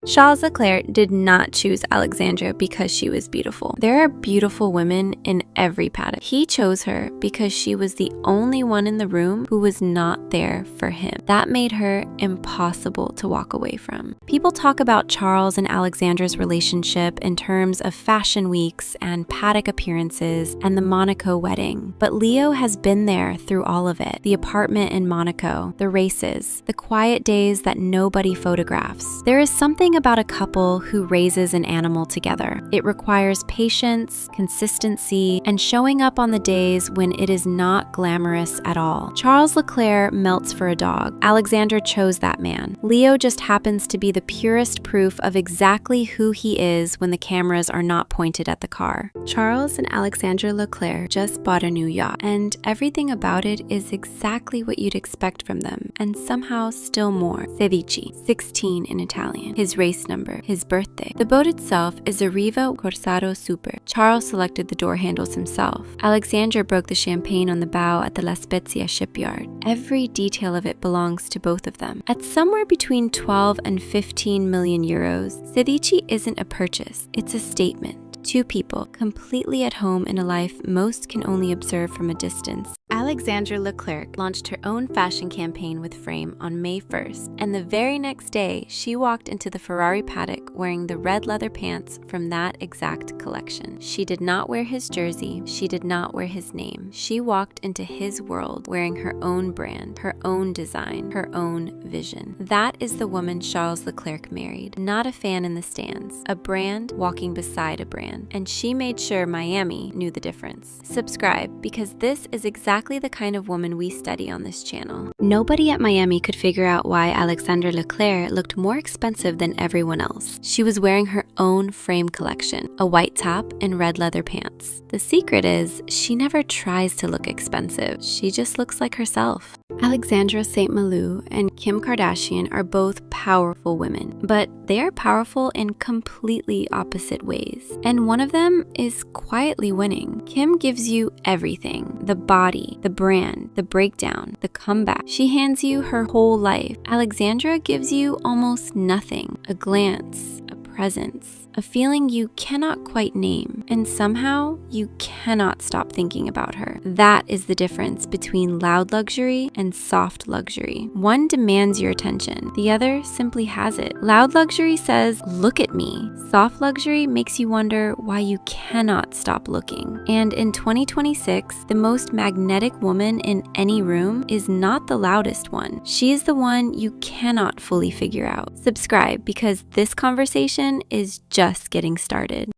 Charles Leclerc did not choose Alexandra because she was beautiful. There are beautiful women in every paddock. He chose her because she was the only one in the room who was not there for him. That made her impossible to walk away from. People talk about Charles and Alexandra's relationship in terms of fashion weeks and paddock appearances and the Monaco wedding. But Leo has been there through all of it. The apartment in Monaco, the races, the quiet days that nobody photographs. There is something about a couple who raises an animal together. It requires patience, consistency, and showing up on the days when it is not glamorous at all. Charles Leclerc melts for a dog. Alexandra chose that man. Leo just happens to be the purest proof of exactly who he is when the cameras are not pointed at the car. Charles and Alexandra Leclerc just bought a new yacht, and everything about it is exactly what you'd expect from them, and somehow still more. 16, 16 in Italian, his race number, his birthday. The boat itself is a Riva Corsaro Super. Charles selected the door handles himself. Alexandra broke the champagne on the bow at the La Spezia shipyard. Every detail of it belongs to both of them. At somewhere between 12 and 15 million euros, 16 isn't a purchase, it's a statement. Two people, completely at home in a life most can only observe from a distance. Alexandra Leclerc launched her own fashion campaign with Frame on May 1st, and the very next day, she walked into the Ferrari paddock wearing the red leather pants from that exact collection. She did not wear his jersey, she did not wear his name. She walked into his world wearing her own brand, her own design, her own vision. That is the woman Charles Leclerc married, not a fan in the stands, a brand walking beside a brand. And she made sure Miami knew the difference. Subscribe, because this is exactly the kind of woman we study on this channel. Nobody at Miami could figure out why Alexandra Leclerc looked more expensive than everyone else. She was wearing her own Frame collection, a white top and red leather pants. The secret is she never tries to look expensive. She just looks like herself. Alexandra St. Mleux and Kim Kardashian are both powerful women, but they are powerful in completely opposite ways. And one of them is quietly winning. Kim gives you everything: the body, the brand, the breakdown, the comeback. She hands you her whole life. Alexandra gives you almost nothing: a glance, a presence, a feeling you cannot quite name, and somehow you cannot stop thinking about her. That is the difference between loud luxury and soft luxury. One demands your attention, the other simply has it. Loud luxury says, "Look at me." Soft luxury makes you wonder why you cannot stop looking. And in 2026, the most magnetic woman in any room is not the loudest one. She is the one you cannot fully figure out. Subscribe, because this conversation is just getting started.